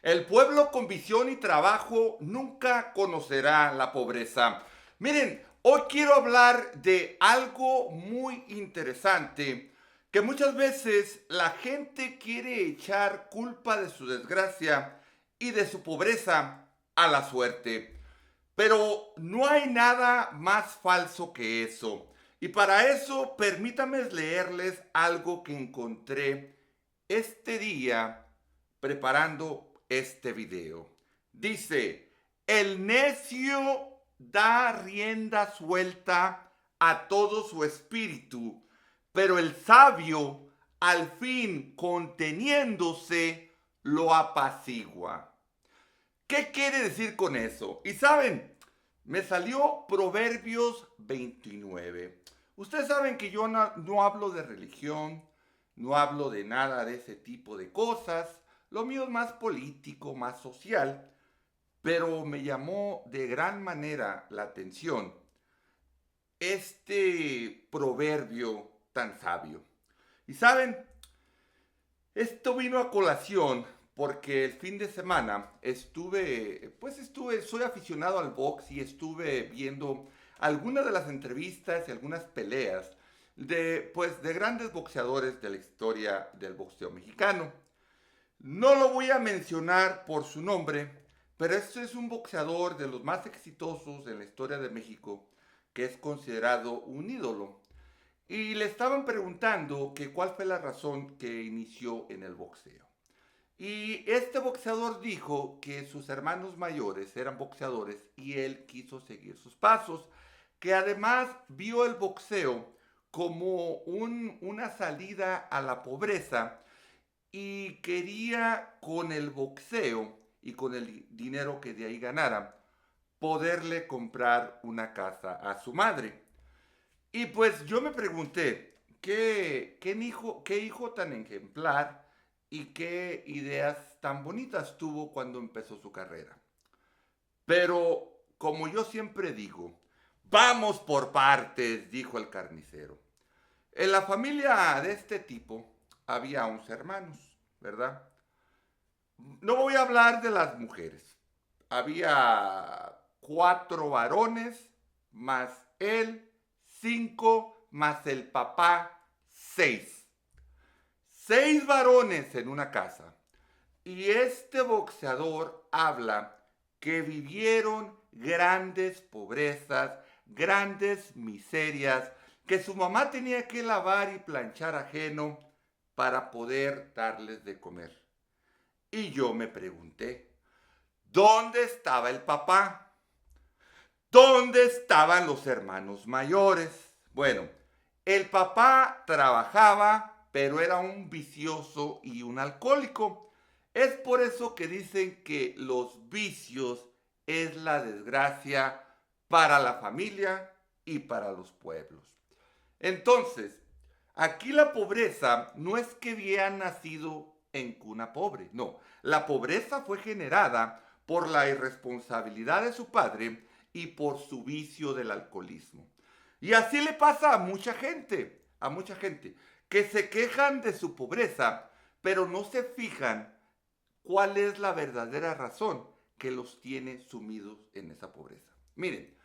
El pueblo con visión y trabajo nunca conocerá la pobreza. Miren, hoy quiero hablar de algo muy interesante, que muchas veces la gente quiere echar culpa de su desgracia y de su pobreza a la suerte. Pero no hay nada más falso que eso. Y para eso, permítanme leerles algo que encontré este día preparando este video. Dice, el necio da rienda suelta a todo su espíritu, pero el sabio, al fin conteniéndose, lo apacigua. ¿Qué quiere decir con eso? Y saben, me salió Proverbios 29. Ustedes saben que yo no hablo de religión, no hablo de nada de ese tipo de cosas. Lo mío es más político, más social, pero me llamó de gran manera la atención este proverbio tan sabio. Y saben, esto vino a colación porque el fin de semana soy aficionado al box y estuve viendo algunas de las entrevistas y algunas peleas de grandes boxeadores de la historia del boxeo mexicano. No lo voy a mencionar por su nombre, pero este es un boxeador de los más exitosos en la historia de México, que es considerado un ídolo. Y le estaban preguntando que cuál fue la razón que inició en el boxeo. Y este boxeador dijo que sus hermanos mayores eran boxeadores y él quiso seguir sus pasos, que además vio el boxeo como una salida a la pobreza y quería con el boxeo y con el dinero que de ahí ganara poderle comprar una casa a su madre. Y pues yo me pregunté, qué hijo tan ejemplar y qué ideas tan bonitas tuvo cuando empezó su carrera. Pero, como yo siempre digo, vamos por partes, dijo el carnicero. En la familia de este tipo había 11 hermanos, ¿verdad? No voy a hablar de las mujeres. Había 4 varones, más él, 5, más el papá, 6. 6 varones en una casa. Y este boxeador habla que vivieron grandes pobrezas, grandes miserias, que su mamá tenía que lavar y planchar ajeno para poder darles de comer. Y yo me pregunté, ¿dónde estaba el papá? ¿Dónde estaban los hermanos mayores? Bueno, el papá trabajaba, pero era un vicioso y un alcohólico. Es por eso que dicen que los vicios es la desgracia para la familia y para los pueblos. Entonces, aquí la pobreza no es que había nacido en cuna pobre, no. La pobreza fue generada por la irresponsabilidad de su padre y por su vicio del alcoholismo. Y así le pasa a mucha gente, que se quejan de su pobreza, pero no se fijan cuál es la verdadera razón que los tiene sumidos en esa pobreza. Miren,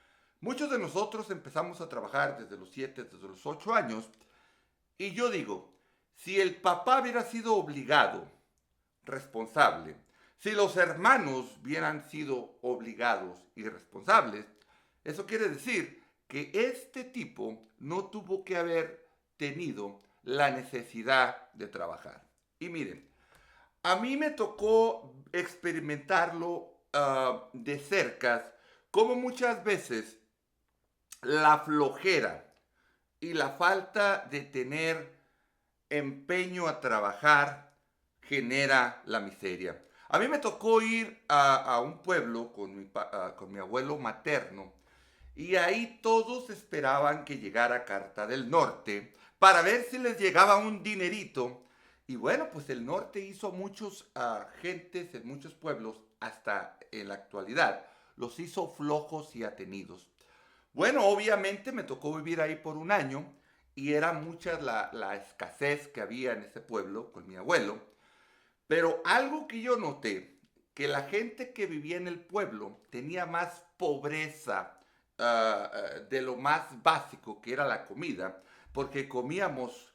muchos de nosotros empezamos a trabajar desde los 7, desde los 8 años, y yo digo, si el papá hubiera sido obligado, responsable, si los hermanos hubieran sido obligados y responsables, eso quiere decir que este tipo no tuvo que haber tenido la necesidad de trabajar. Y miren, a mí me tocó experimentarlo de cerca, como muchas veces la flojera y la falta de tener empeño a trabajar genera la miseria. A mí me tocó ir a un pueblo con mi abuelo materno y ahí todos esperaban que llegara Carta del Norte para ver si les llegaba un dinerito. Y bueno, pues el norte hizo muchos gentes en muchos pueblos hasta en la actualidad. Los hizo flojos y atenidos. Bueno, obviamente me tocó vivir ahí por un año y era mucha la escasez que había en ese pueblo con mi abuelo. Pero algo que yo noté, que la gente que vivía en el pueblo tenía más pobreza de lo más básico que era la comida, porque comíamos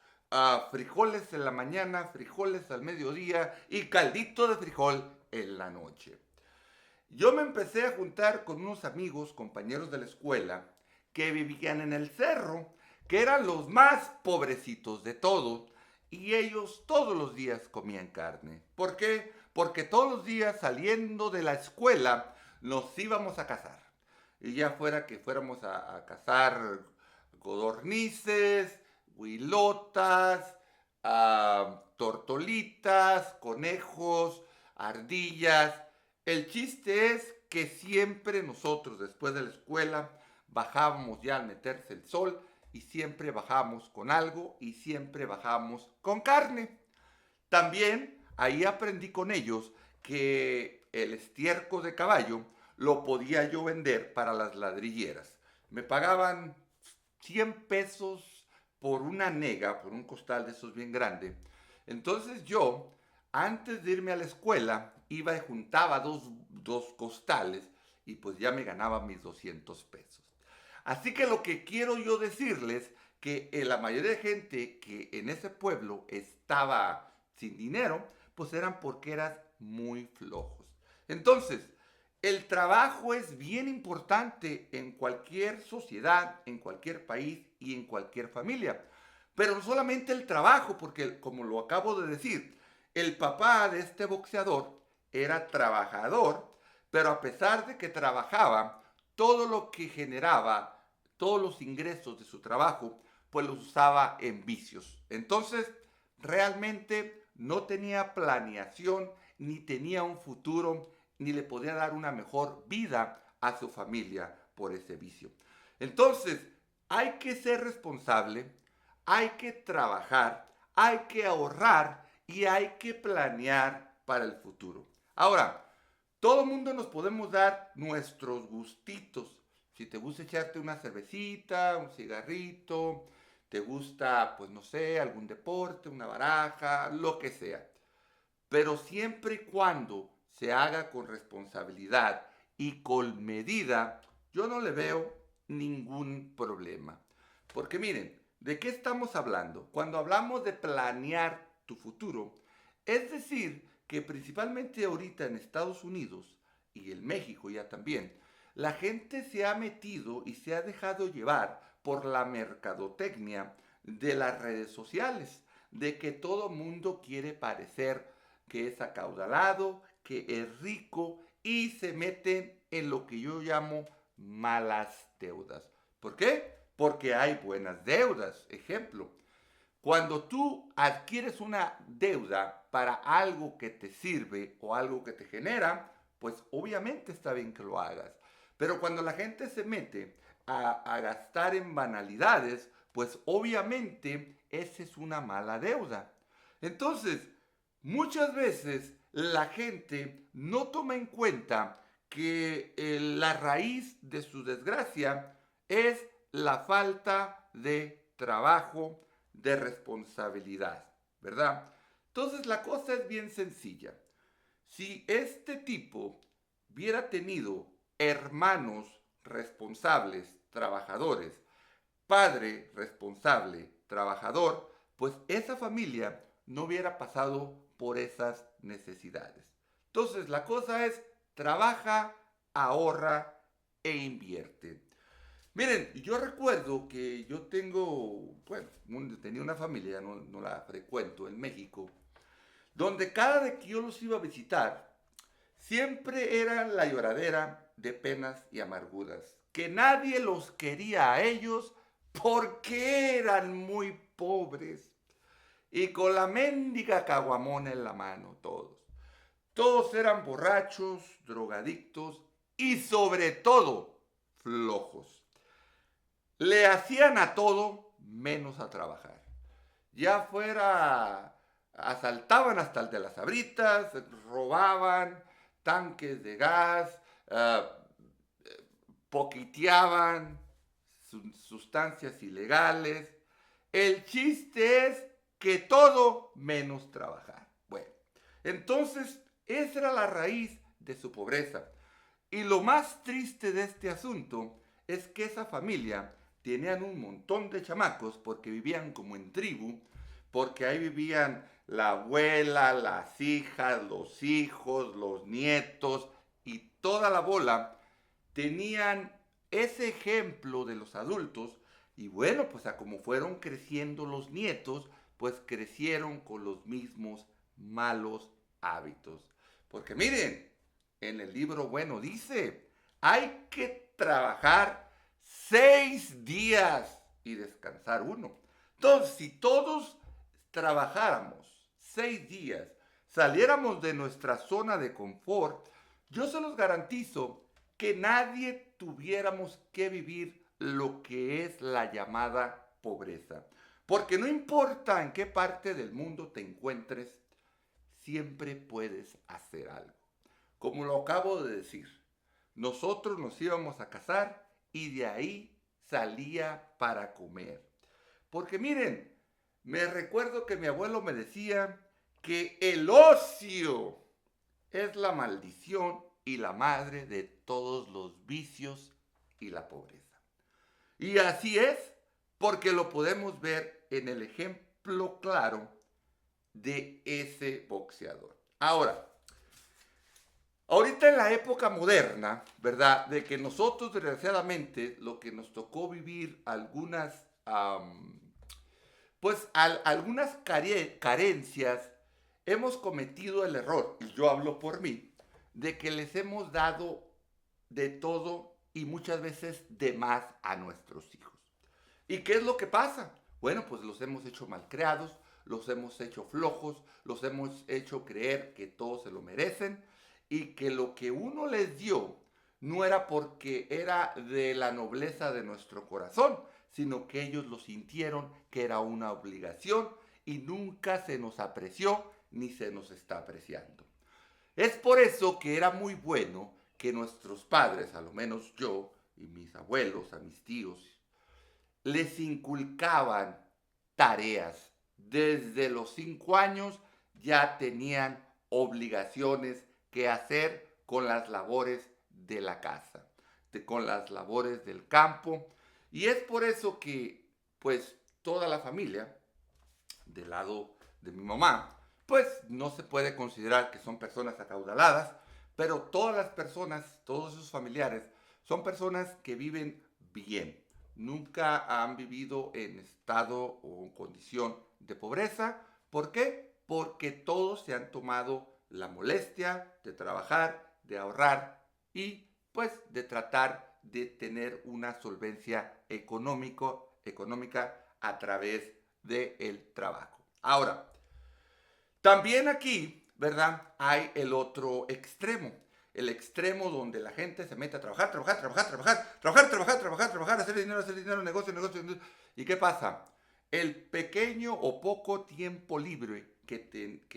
frijoles en la mañana, frijoles al mediodía y caldito de frijol en la noche. Yo me empecé a juntar con unos amigos, compañeros de la escuela, que vivían en el cerro, que eran los más pobrecitos de todos, y ellos todos los días comían carne. ¿Por qué? Porque todos los días saliendo de la escuela nos íbamos a cazar. Y ya fuera que fuéramos a cazar codornices, huilotas, tortolitas, conejos, ardillas. El chiste es que siempre nosotros después de la escuela bajábamos ya al meterse el sol y siempre bajamos con algo y siempre bajamos con carne. También ahí aprendí con ellos que el estiércol de caballo lo podía yo vender para las ladrilleras. Me pagaban 100 pesos por una nega, por un costal de esos bien grande. Entonces yo, antes de irme a la escuela, iba y juntaba dos costales y pues ya me ganaba mis 200 pesos. Así que lo que quiero yo decirles que la mayoría de gente que en ese pueblo estaba sin dinero, pues eran porque eran muy flojos. Entonces, el trabajo es bien importante en cualquier sociedad, en cualquier país y en cualquier familia. Pero no solamente el trabajo, porque como lo acabo de decir, el papá de este boxeador era trabajador, pero a pesar de que trabajaba, todo lo que generaba, todos los ingresos de su trabajo, pues los usaba en vicios. Entonces, realmente no tenía planeación, ni tenía un futuro, ni le podía dar una mejor vida a su familia por ese vicio. Entonces, hay que ser responsable, hay que trabajar, hay que ahorrar y hay que planear para el futuro. Ahora, todo el mundo nos podemos dar nuestros gustitos. Si te gusta echarte una cervecita, un cigarrito, te gusta, pues no sé, algún deporte, una baraja, lo que sea. Pero siempre y cuando se haga con responsabilidad y con medida, yo no le veo ningún problema. Porque miren, ¿de qué estamos hablando? Cuando hablamos de planear tu futuro, es decir, que principalmente ahorita en Estados Unidos y en México ya también, la gente se ha metido y se ha dejado llevar por la mercadotecnia de las redes sociales, de que todo mundo quiere parecer que es acaudalado, que es rico y se meten en lo que yo llamo malas deudas. ¿Por qué? Porque hay buenas deudas. Ejemplo, cuando tú adquieres una deuda para algo que te sirve o algo que te genera, pues obviamente está bien que lo hagas. Pero cuando la gente se mete a gastar en banalidades, pues obviamente esa es una mala deuda. Entonces, muchas veces la gente no toma en cuenta que la raíz de su desgracia es la falta de trabajo, de responsabilidad, ¿verdad? Entonces la cosa es bien sencilla. Si este tipo hubiera tenido hermanos responsables, trabajadores, padre responsable, trabajador, pues esa familia no hubiera pasado por esas necesidades. Entonces la cosa es, trabaja, ahorra e invierte. Miren, yo recuerdo que yo tengo, bueno, tenía una familia, no la frecuento, en México, donde cada vez que yo los iba a visitar, siempre era la lloradera de penas y amarguras, que nadie los quería a ellos porque eran muy pobres y con la mendiga caguamona en la mano todos. Todos eran borrachos, drogadictos y sobre todo flojos. Le hacían a todo menos a trabajar. Ya fuera, asaltaban hasta el de las abritas, robaban tanques de gas, poquiteaban sustancias ilegales. El chiste es que todo menos trabajar. Bueno, entonces esa era la raíz de su pobreza. Y lo más triste de este asunto es que esa familia tenían un montón de chamacos porque vivían como en tribu, porque ahí vivían la abuela, las hijas, los hijos, los nietos y toda la bola tenían ese ejemplo de los adultos y bueno, pues a como fueron creciendo los nietos, pues crecieron con los mismos malos hábitos. Porque miren, en el libro bueno dice, hay que trabajar 6 días y descansar uno. Entonces, si todos trabajáramos 6 días, saliéramos de nuestra zona de confort, yo se los garantizo que nadie tuviéramos que vivir lo que es la llamada pobreza. Porque no importa en qué parte del mundo te encuentres, siempre puedes hacer algo. Como lo acabo de decir, nosotros nos íbamos a casar y de ahí salía para comer. Porque miren, me recuerdo que mi abuelo me decía que el ocio es la maldición y la madre de todos los vicios y la pobreza. Y así es, porque lo podemos ver en el ejemplo claro de ese boxeador. Ahora, ahorita en la época moderna, ¿verdad? De que nosotros desgraciadamente lo que nos tocó vivir algunas carencias, hemos cometido el error, y yo hablo por mí, de que les hemos dado de todo y muchas veces de más a nuestros hijos. ¿Y qué es lo que pasa? Bueno, pues los hemos hecho malcriados, los hemos hecho flojos, los hemos hecho creer que todos se lo merecen y que lo que uno les dio no era porque era de la nobleza de nuestro corazón, sino que ellos lo sintieron que era una obligación y nunca se nos apreció ni se nos está apreciando. Es por eso que era muy bueno que nuestros padres, a lo menos yo y mis abuelos, a mis tíos, les inculcaban tareas. Desde los 5 años ya tenían obligaciones que hacer con las labores de la casa, con las labores del campo. Y es por eso que, pues, toda la familia, del lado de mi mamá, pues no se puede considerar que son personas acaudaladas, pero todas las personas, todos sus familiares, son personas que viven bien. Nunca han vivido en estado o en condición de pobreza. ¿Por qué? Porque todos se han tomado la molestia de trabajar, de ahorrar y pues de tratar de tener una solvencia económica a través del trabajo. Ahora, también aquí, ¿verdad? Hay el otro extremo. El extremo donde la gente se mete a trabajar, hacer dinero, negocio. ¿Y qué pasa? El pequeño o poco tiempo libre que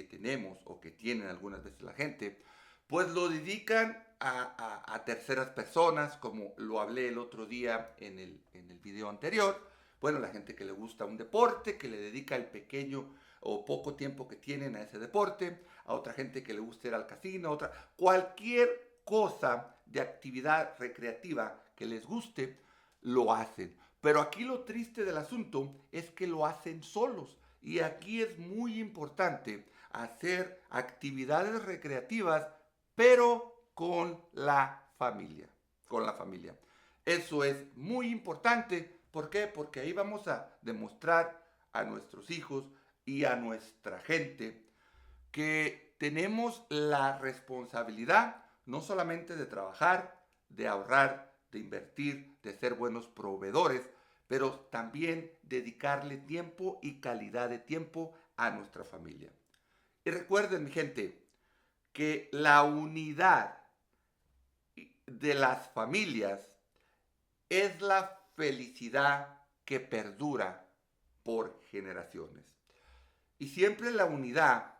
tenemos o que tienen algunas veces la gente, pues lo dedican a terceras personas, como lo hablé el otro día en el video anterior. Bueno, la gente que le gusta un deporte, que le dedica el pequeño o poco tiempo que tienen a ese deporte, a otra gente que le gusta ir al casino, cualquier cosa de actividad recreativa que les guste, lo hacen. Pero aquí lo triste del asunto es que lo hacen solos. Y aquí es muy importante hacer actividades recreativas, pero con la familia. Con la familia. Eso es muy importante. ¿Por qué? Porque ahí vamos a demostrar a nuestros hijos y a nuestra gente que tenemos la responsabilidad no solamente de trabajar, de ahorrar, de invertir, de ser buenos proveedores, pero también dedicarle tiempo y calidad de tiempo a nuestra familia. Y recuerden, mi gente, que la unidad de las familias es la felicidad que perdura por generaciones. Y siempre la unidad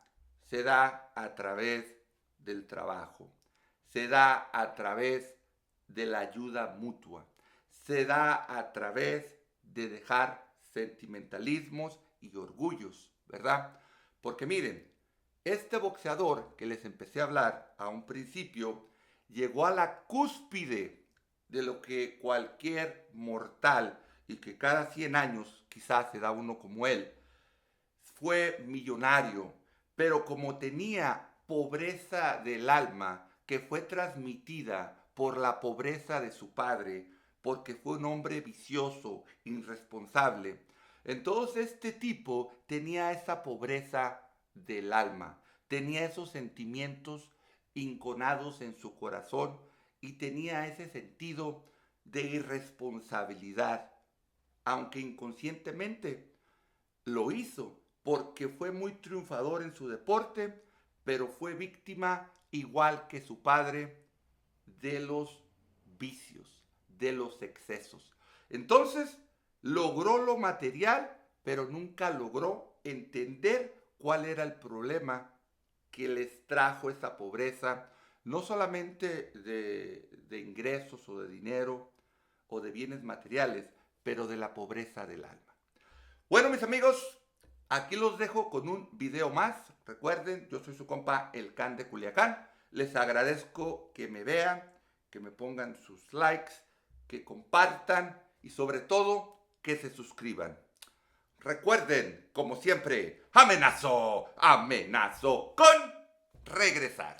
se da a través del trabajo, se da a través de la ayuda mutua, se da a través de dejar sentimentalismos y orgullos, ¿verdad? Porque miren, Este boxeador que les empecé a hablar a un principio llegó a la cúspide de lo que cualquier mortal, y que cada 100 años quizás se da uno como él, fue millonario, pero como tenía pobreza del alma que fue transmitida por la pobreza de su padre, porque fue un hombre vicioso, irresponsable, entonces este tipo tenía esa pobreza del alma, tenía esos sentimientos inconados en su corazón y tenía ese sentido de irresponsabilidad, aunque inconscientemente lo hizo porque fue muy triunfador en su deporte, pero fue víctima, igual que su padre, de los vicios, de los excesos. Entonces, logró lo material, pero nunca logró entender cuál era el problema que les trajo esa pobreza, no solamente de ingresos o de dinero o de bienes materiales, pero de la pobreza del alma. Bueno, mis amigos, aquí los dejo con un video más. Recuerden, yo soy su compa El Can de Culiacán. Les agradezco que me vean, que me pongan sus likes, que compartan y sobre todo que se suscriban. Recuerden, como siempre, amenazo con regresar.